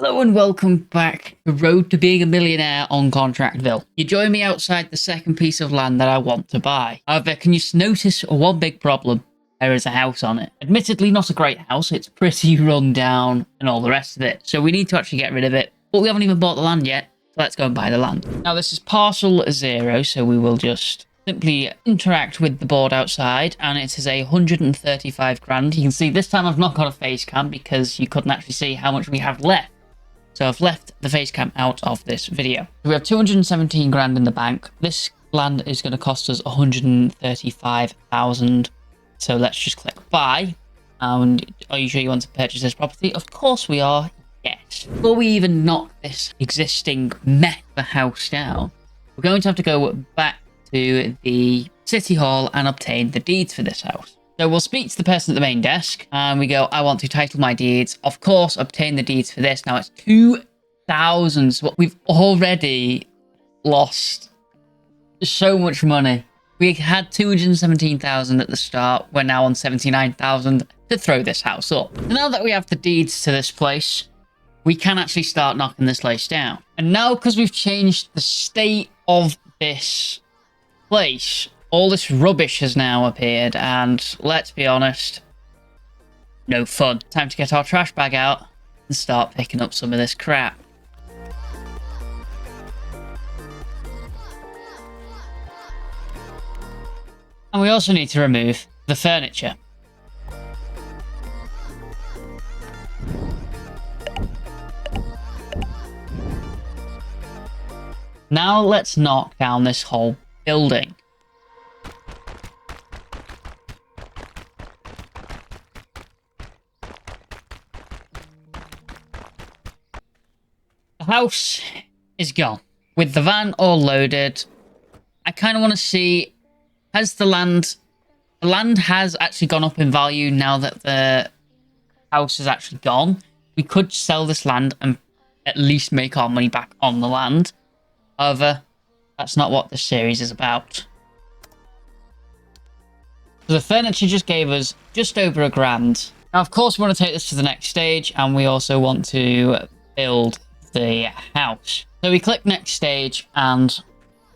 Hello and welcome back to Road to Being a Millionaire on Contractville. You join me outside the second piece of land that I want to buy. However, can you notice one big problem? There is a house on it. Admittedly, not a great house. It's pretty run down and all the rest of it. So we need to actually get rid of it. But we haven't even bought the land yet. So let's go and buy the land. Now this is parcel 0. So we will just simply interact with the board outside, and it is 135 grand. You can see this time I've not got a face cam because you couldn't actually see how much we have left. So I've left the face cam out of this video. We have 217 grand in the bank. This land is going to cost us 135,000. So let's just click buy. And are you sure you want to purchase this property? Of course we are. Yes. Before we even knock this existing mess of a house down, we're going to have to go back to the city hall and obtain the deeds for this house. So we'll speak to the person at the main desk and we go, I want to title my deeds. Of course, obtain the deeds for this. Now it's 2,000. So we've already lost so much money. We had 217,000 at the start. We're now on 79,000 to throw this house up. So now that we have the deeds to this place, we can actually start knocking this place down. And now because we've changed the state of this place, all this rubbish has now appeared, and let's be honest, no fun. Time to get our trash bag out and start picking up some of this crap. And we also need to remove the furniture. Now let's knock down this whole building. The house is gone. With the van all loaded, I kind of want to see, has the land has actually gone up in value now that the house is actually gone. We could sell this land and at least make our money back on the land. However, that's not what this series is about. So the furniture just gave us just over a grand. Now, of course, we want to take this to the next stage, and we also want to build the house. So we click next stage, and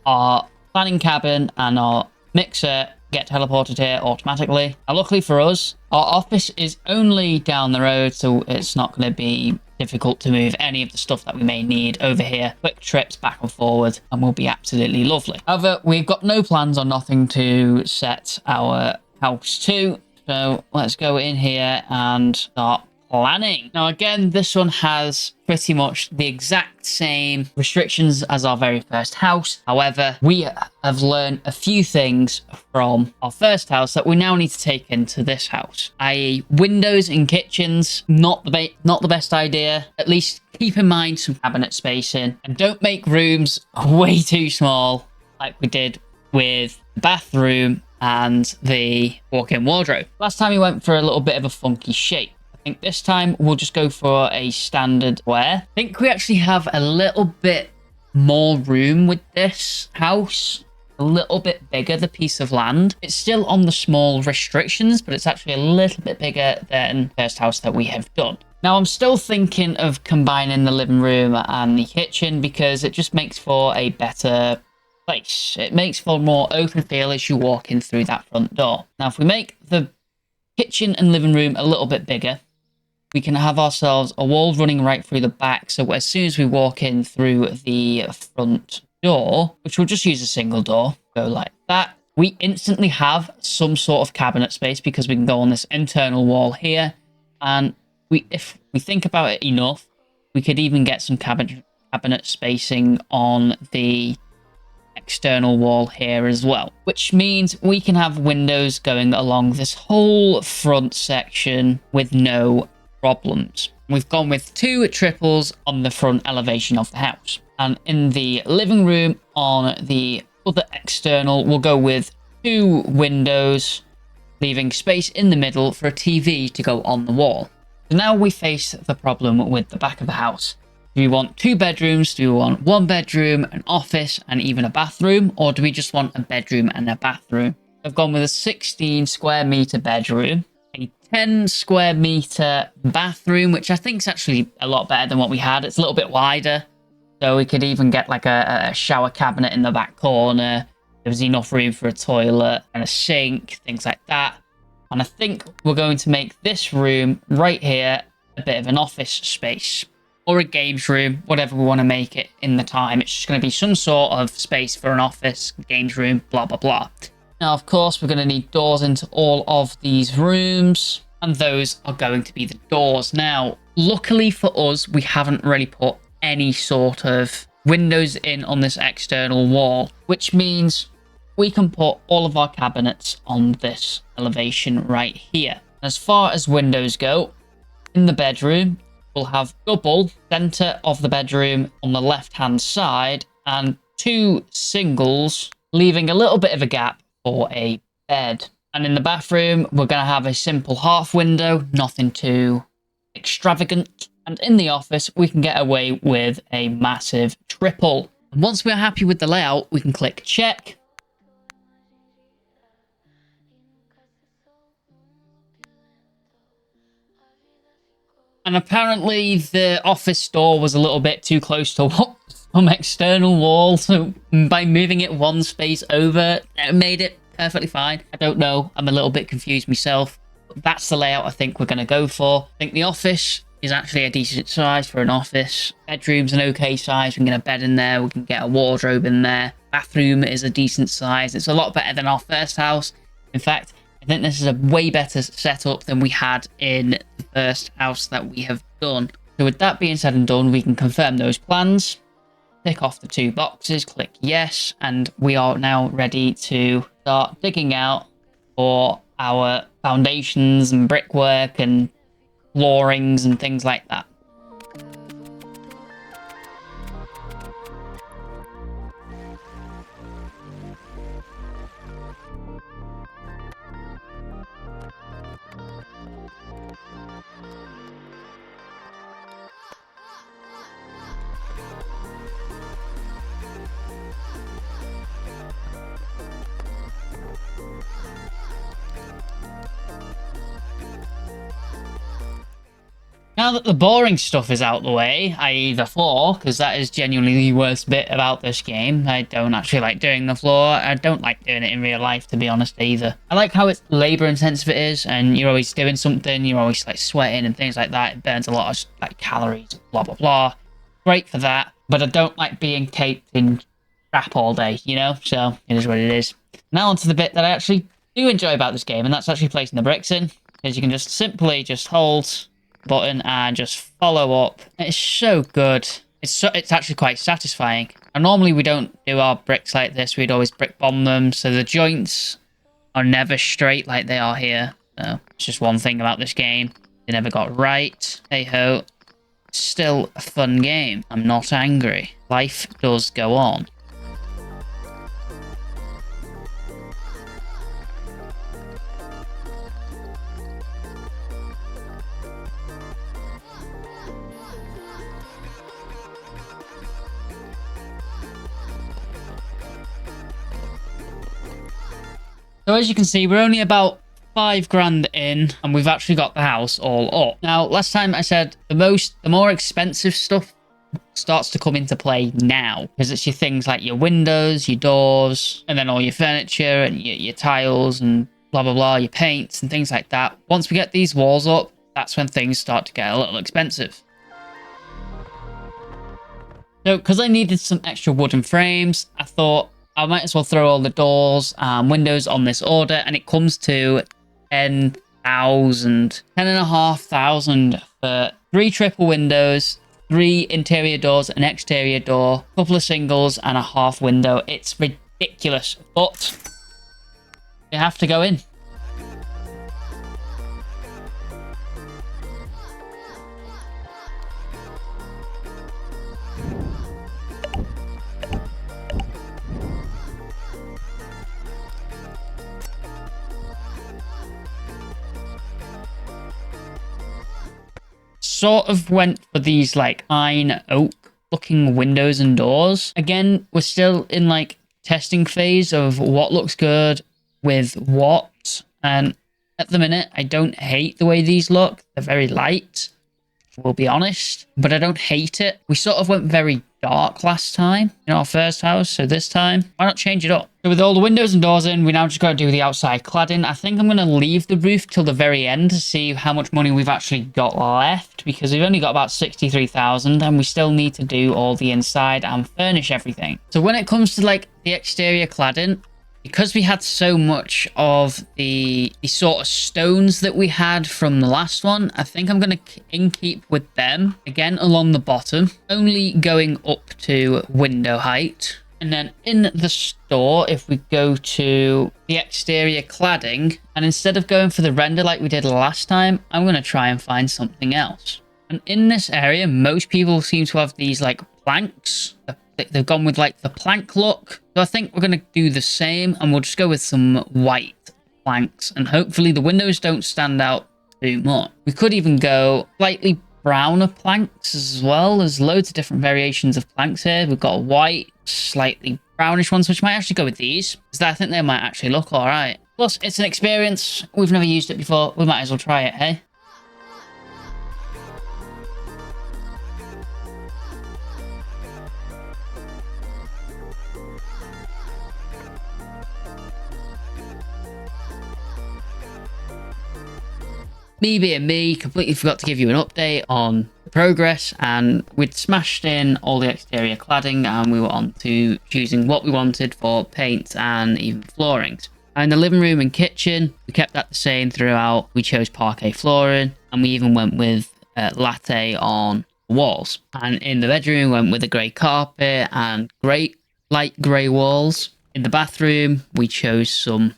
our planning cabin and our mixer get teleported here automatically. Now, luckily for us, our office is only down the road, so it's not going to be difficult to move any of the stuff that we may need over here. Quick trips back and forward, and will be absolutely lovely. However, we've got no plans or nothing to set our house to, so let's go in here and start planning. Now again, this one has pretty much the exact same restrictions as our very first house. However, we have learned a few things from our first house that we now need to take into this house, i.e. windows in kitchens, not the best idea. At least keep in mind some cabinet spacing, and don't make rooms way too small like we did with the bathroom and the walk-in wardrobe. Last time we went for a little bit of a funky shape. I think this time we'll just go for a standard square. I think we actually have a little bit more room with this house. A little bit bigger, the piece of land. It's still on the small restrictions, but it's actually a little bit bigger than the first house that we have done. Now, I'm still thinking of combining the living room and the kitchen because it just makes for a better place. It makes for a more open feel as you walk in through that front door. Now, if we make the kitchen and living room a little bit bigger, we can have ourselves a wall running right through the back. So as soon as we walk in through the front door, which we'll just use a single door, go like that, we instantly have some sort of cabinet space because we can go on this internal wall here. And if we think about it enough, we could even get some cabinet spacing on the external wall here as well, which means we can have windows going along this whole front section with no problems. We've gone with 2 triples on the front elevation of the house, and in the living room on the other external we'll go with 2 windows, leaving space in the middle for a TV to go on the wall. So now we face the problem with the back of the house. Do we want 2 bedrooms? Do we want 1 bedroom, an office, and even a bathroom? Or do we just want a bedroom and a bathroom? I've gone with a 16 square meter bedroom a 10 square meter bathroom, which I think is actually a lot better than what we had. It's a little bit wider, so we could even get like a shower cabinet in the back corner. There was enough room for a toilet and a sink, things like that. And I think we're going to make this room right here a bit of an office space or a games room, whatever we want to make it in the time. It's just going to be some sort of space for an office, games room, blah, blah, blah. Now, of course, we're going to need doors into all of these rooms, and those are going to be the doors. Now, luckily for us, we haven't really put any sort of windows in on this external wall, which means we can put all of our cabinets on this elevation right here. As far as windows go, in the bedroom, we'll have double center of the bedroom on the left-hand side and 2 singles, leaving a little bit of a gap for a bed. And in the bathroom, we're going to have a simple half window, nothing too extravagant. And in the office, we can get away with a massive triple. And once we're happy with the layout, we can click check. And apparently the office door was a little bit too close to some external wall, so by moving it one space over, it made it perfectly fine. I don't know, I'm a little bit confused myself. But that's the layout I think we're going to go for. I think the office is actually a decent size for an office. Bedroom's an okay size, we can get a bed in there, we can get a wardrobe in there. Bathroom is a decent size. It's a lot better than our first house. In fact, I think this is a way better setup than we had in the first house that we have done. So with that being said and done, we can confirm those plans, tick off the 2 boxes, click yes, and we are now ready to start digging out for our foundations and brickwork and floorings and things like that. Now that the boring stuff is out the way, i.e. the floor, because that is genuinely the worst bit about this game. I don't actually like doing the floor. I don't like doing it in real life, to be honest, either. I like how it's labor intensive it is, and you're always doing something, you're always like sweating and things like that. It burns a lot of like calories, blah, blah, blah. Great for that, but I don't like being caked in crap all day, you know? So it is what it is. Now onto the bit that I actually do enjoy about this game, and that's actually placing the bricks in, because you can just simply just hold button and just follow up. It's so good. It's actually quite satisfying. And normally we don't do our bricks like this. We'd always brick bomb them, so the joints are never straight like they are here. So it's just one thing about this game they never got right. Hey ho, it's still a fun game. I'm not angry. Life does go on. So as you can see, we're only about 5 grand in, and we've actually got the house all up. Now, last time I said the more expensive stuff starts to come into play now, because it's your things like your windows, your doors, and then all your furniture and your tiles and blah, blah, blah, your paints and things like that. Once we get these walls up, that's when things start to get a little expensive. So, because I needed some extra wooden frames, I thought I might as well throw all the doors and windows on this order, and it comes to 10,500 for 3 triple windows, 3 interior doors, an exterior door, a couple of singles, and a half window. It's ridiculous, but you have to go in. Sort of went for these like pine oak looking windows and doors. Again, we're still in like testing phase of what looks good with what, and at the minute. I don't hate the way these look. They're very light, we'll be honest, but I don't hate it. We sort of went very dark last time in our first house, so this time, why not change it up? So with all the windows and doors in, we now just got to do the outside cladding. I think I'm going to leave the roof till the very end to see how much money we've actually got left, because we've only got about 63,000 and we still need to do all the inside and furnish everything. So when it comes to like the exterior cladding, because we had so much of the sort of stones that we had from the last one, I think I'm going to keep with them again along the bottom, only going up to window height. And then in the store, if we go to the exterior cladding, and instead of going for the render like we did last time, I'm going to try and find something else. And in this area, most people seem to have these like planks. They've gone with like the plank look. So I think we're going to do the same, and we'll just go with some white planks, and hopefully the windows don't stand out too much. We could even go slightly browner planks as well. There's loads of different variations of planks here. We've got white, slightly brownish ones, which might actually go with these, because I think they might actually look all right. Plus, it's an experience. We've never used it before. We might as well try it, hey? Me being me, completely forgot to give you an update on the progress, and we'd smashed in all the exterior cladding and we were on to choosing what we wanted for paint and even floorings. And the living room and kitchen, we kept that the same throughout. We chose parquet flooring, and we even went with latte on the walls. And in the bedroom, we went with a grey carpet and light grey walls. In the bathroom, we chose some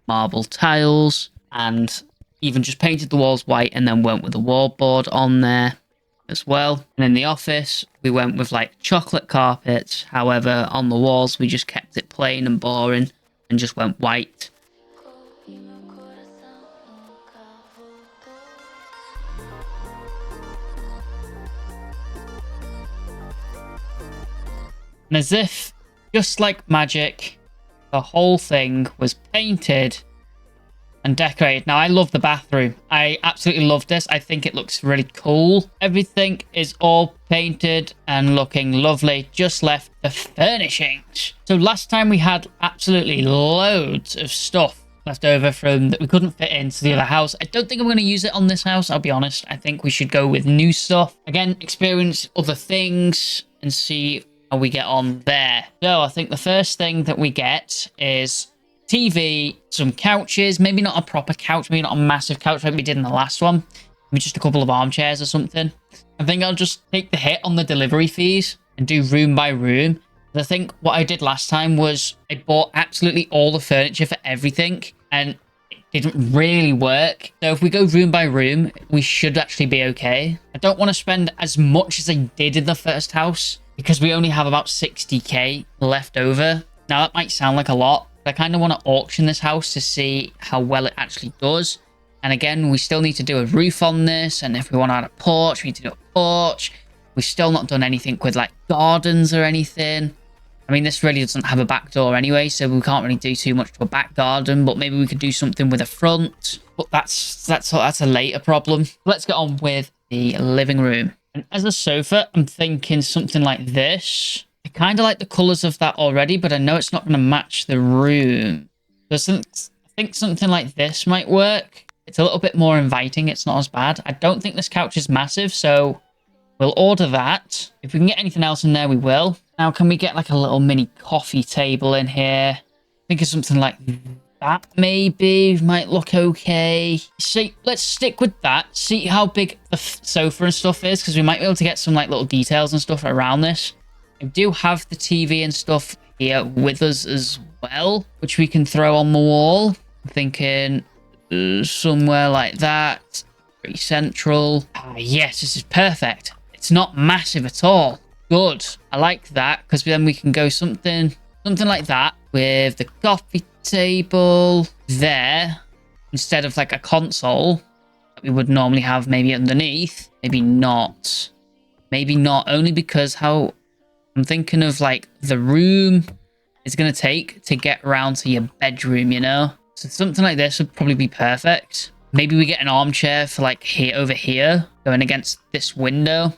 marble tiles and even just painted the walls white, and then went with the wallboard on there as well. And in the office, we went with like chocolate carpets. However, on the walls, we just kept it plain and boring and just went white. And as if, just like magic, the whole thing was painted and decorated. Now, I love the bathroom. I absolutely love this. I think it looks really cool. Everything is all painted and looking lovely. Just left the furnishings. So last time we had absolutely loads of stuff left over from that we couldn't fit into the other house. I don't think I'm going to use it on this house, I'll be honest. I think we should go with new stuff. Again, experience other things and see how we get on there. So I think the first thing that we get is TV, some couches, maybe not a proper couch, maybe not a massive couch like we did in the last one, maybe just a couple of armchairs or something. I think I'll just take the hit on the delivery fees and do room by room. I think what I did last time was I bought absolutely all the furniture for everything, and it didn't really work. So if we go room by room, we should actually be okay. I don't want to spend as much as I did in the first house, because we only have about 60k left over. Now, that might sound like a lot, I kind of want to auction this house to see how well it actually does. And again, we still need to do a roof on this. And if we want to add a porch, we need to do a porch. We've still not done anything with like gardens or anything. I mean, this really doesn't have a back door anyway, so we can't really do too much to a back garden. But maybe we could do something with a front. But that's a later problem. Let's get on with the living room. And as a sofa, I'm thinking something like this. I kind of like the colours of that already, but I know it's not going to match the room. So I think something like this might work. It's a little bit more inviting. It's not as bad. I don't think this couch is massive, so we'll order that. If we can get anything else in there, we will. Now, can we get like a little mini coffee table in here? Think of something like that, maybe. Might look okay. See, let's stick with that. See how big the sofa and stuff is, because we might be able to get some like little details and stuff around this. I do have the TV and stuff here with us as well, which we can throw on the wall. I'm thinking somewhere like that. Pretty central. Ah, yes, this is perfect. It's not massive at all. Good. I like that, because then we can go something like that with the coffee table there instead of like a console that we would normally have maybe underneath. Maybe not. Maybe not, only because how I'm thinking of like the room it's going to take to get around to your bedroom, you know? So something like this would probably be perfect. Maybe we get an armchair for like here, over here, going against this window.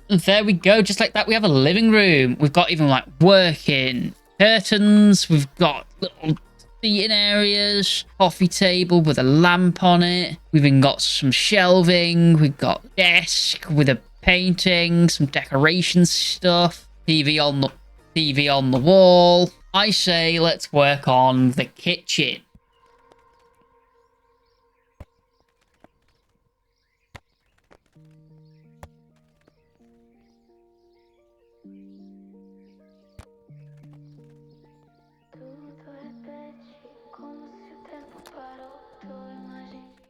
And there we go. Just like that, we have a living room. We've got even like working curtains. We've got little seating areas, coffee table with a lamp on it. We've even got some shelving. We've got desk with a painting, some decoration stuff, TV on the wall. I say let's work on the kitchen.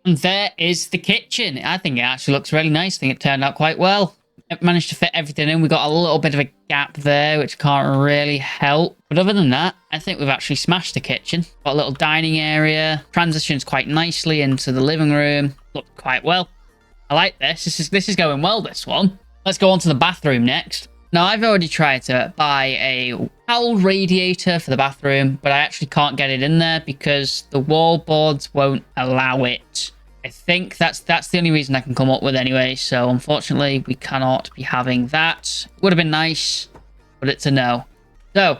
And there is the kitchen. I think it actually looks really nice. I think it turned out quite well. It managed to fit everything in. We got a little bit of a gap there, which can't really help. But other than that, I think we've actually smashed the kitchen. Got a little dining area. Transitions quite nicely into the living room. Looked quite well. I like this. This is going well, this one. Let's go on to the bathroom next. Now, I've already tried to buy a towel radiator for the bathroom, but I actually can't get it in there because the wall boards won't allow it. I think that's the only reason I can come up with anyway, so unfortunately, we cannot be having that. Would have been nice, but it's a no. So,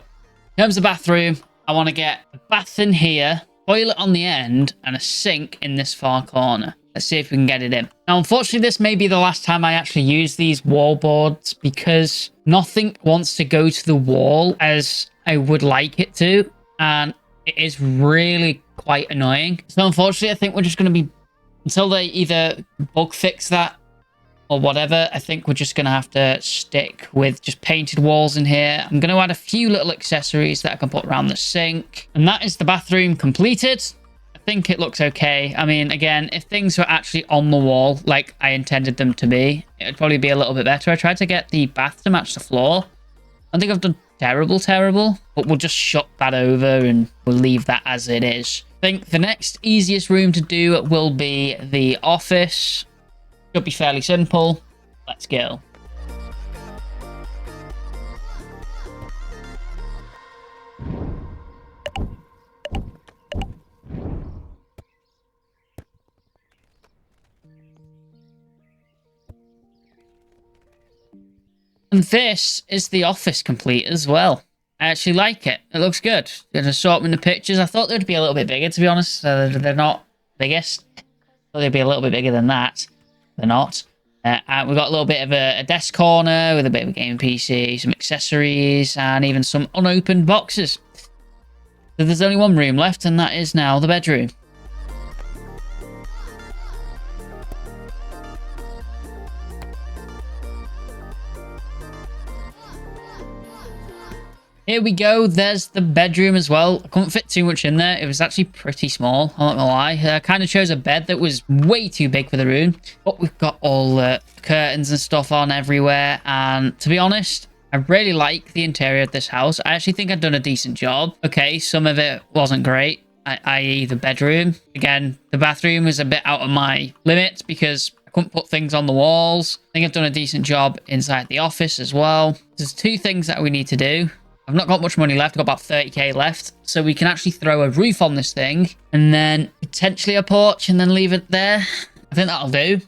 in terms of bathroom, I want to get a bath in here, toilet on the end, and a sink in this far corner. Let's see if we can get it in. Now, unfortunately, this may be the last time I actually use these wall boards because nothing wants to go to the wall as I would like it to. And it is really quite annoying. So unfortunately, I think we're just going to be, until they either bug fix that or whatever, I think we're just going to have to stick with just painted walls in here. I'm going to add a few little accessories that I can put around the sink. And that is the bathroom completed. I think it looks okay. I mean, again, if things were actually on the wall like I intended them to be, it would probably be a little bit better. I tried to get the bath to match the floor. I think I've done terrible, but we'll just shut that over and we'll leave that as it is. I think the next easiest room to do will be the office. Should be fairly simple. Let's go. And this is the office complete as well. I actually like it. It looks good. There's an assortment of pictures. I thought they'd be a little bit bigger, to be honest. They're not biggest. I thought they'd be a little bit bigger than that. They're not. And we've got a little bit of a desk corner with a bit of a gaming PC, some accessories, and even some unopened boxes. So there's only one room left, and that is now the bedroom. Here we go. There's the bedroom as well. I couldn't fit too much in there. It was actually pretty small. I'm not gonna lie. I kind of chose a bed that was way too big for the room. But we've got all the curtains and stuff on everywhere. And to be honest, I really like the interior of this house. I actually think I've done a decent job. Okay, some of it wasn't great, i.e. the bedroom. Again, the bathroom was a bit out of my limits because I couldn't put things on the walls. I think I've done a decent job inside the office as well. There's two things that we need to do. I've not got much money left. I've got about 30k left. So we can actually throw a roof on this thing and then potentially a porch and then leave it there. I think that'll do.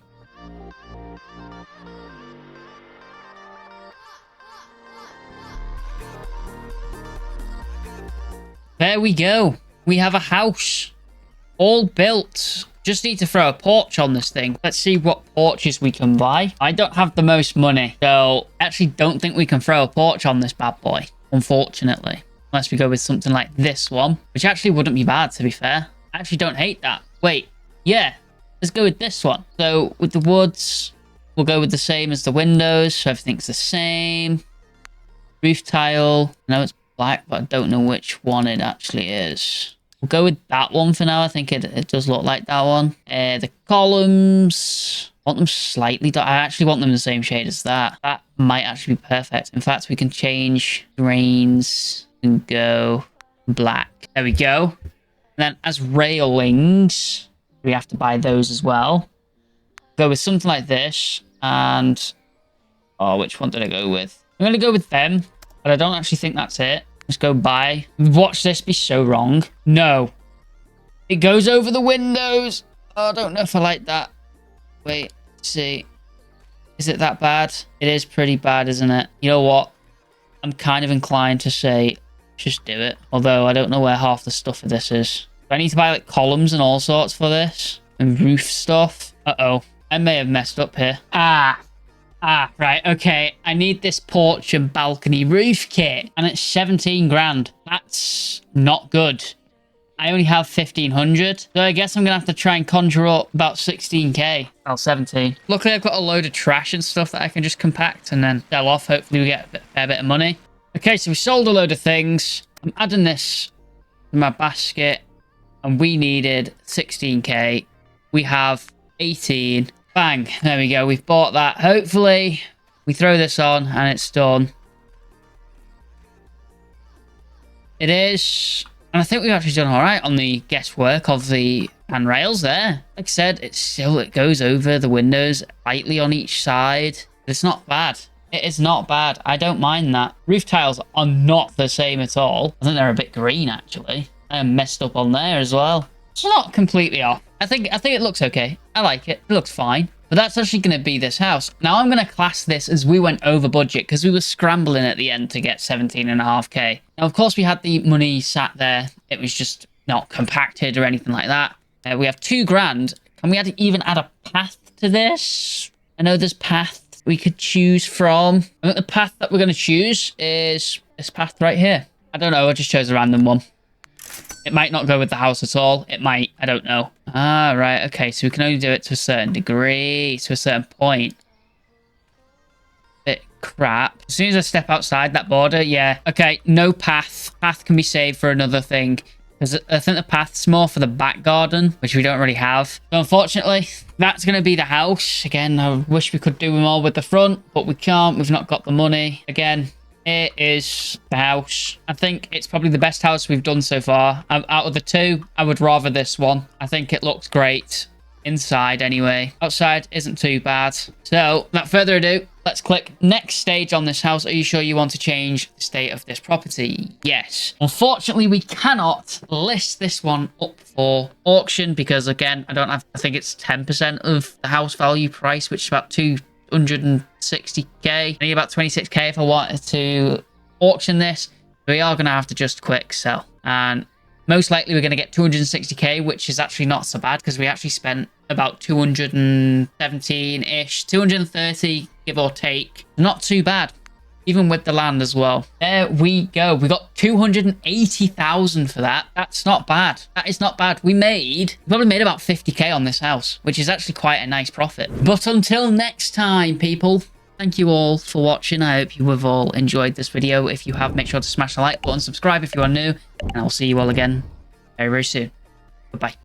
There we go. We have a house all built. Just need to throw a porch on this thing. Let's see what porches we can buy. I don't have the most money, so I actually don't think we can throw a porch on this bad boy. Unfortunately, unless we go with something like this one, which actually wouldn't be bad, to be fair. I actually don't hate that. Wait, yeah, let's go with this one. So with the woods, we'll go with the same as the windows, so everything's the same. Roof tile, I know it's black, but I don't know which one it actually is. We'll go with that one for now. I think it does look like that one. The columns, I want them slightly dark. I actually want them the same shade as that. That might actually be perfect. In fact, we can change drains. and go black. There we go. And then as railings, we have to buy those as well. Go with something like this. And, oh, which one did I go with? I'm going to go with them, but I don't actually think that's it. Let's go buy. Watch this be so wrong. No. It goes over the windows. Oh, I don't know if I like that. Wait, let's see. Is it that bad? It is pretty bad, isn't it? You know what? I'm kind of inclined to say, just do it. Although I don't know where half the stuff of this is. Do I need to buy like columns and all sorts for this? And roof stuff? Uh-oh. I may have messed up here. Right, okay. I need this porch and balcony roof kit. And it's 17 grand. That's not good. I only have 1,500. So I guess I'm going to have to try and conjure up about 16k. Well, 17. Luckily, I've got a load of trash and stuff that I can just compact and then sell off. Hopefully, we get a fair bit of money. Okay, so we sold a load of things. I'm adding this to my basket. And we needed 16k. We have 18. Bang. There we go. We've bought that. Hopefully, we throw this on and it's done. It is. And I think we've actually done all right on the guesswork of the handrails there. Like I said, it goes over the windows lightly on each side. It's not bad. It is not bad. I don't mind that. Roof tiles are not the same at all. I think they're a bit green, actually. And messed up on there as well. It's not completely off. I think it looks okay. I like it. It looks fine. But that's actually going to be this house. Now I'm going to class this as we went over budget because we were scrambling at the end to get 17.5k. Now, of course, we had the money sat there. It was just not compacted or anything like that. We have 2 grand. Can we even add a path to this? I know there's paths we could choose from. I think the path that we're going to choose is this path right here. I don't know. I just chose a random one. It might not go with the house at all. It might. I don't know. Ah, right. Okay, so we can only do it to a certain degree, to a certain point. Bit crap. As soon as I step outside that border, yeah. Okay, no path. Path can be saved for another thing. Because I think the path's more for the back garden, which we don't really have. So unfortunately, that's going to be the house. Again, I wish we could do more with the front, but we can't. We've not got the money. Again, it is the house. I think it's probably the best house we've done so far. Out of the 2, I would rather this one. I think it looks great. Inside, anyway. Outside isn't too bad. So, without further ado, let's click next stage on this house. Are you sure you want to change the state of this property? Yes. Unfortunately, we cannot list this one up for auction because, again, I think it's 10% of the house value price, which is about 260k. I need about 26k if I wanted to auction this. We are going to have to just quick sell. And most likely we're going to get 260k, which is actually not so bad because we actually spent about 217-ish, 230, give or take. Not too bad, even with the land as well. There we go. We got 280,000 for that. That's not bad. That is not bad. We probably made about 50k on this house, which is actually quite a nice profit. But until next time, people, thank you all for watching. I hope you have all enjoyed this video. If you have, make sure to smash the like button, subscribe if you are new, and I'll see you all again very, very soon. Bye-bye.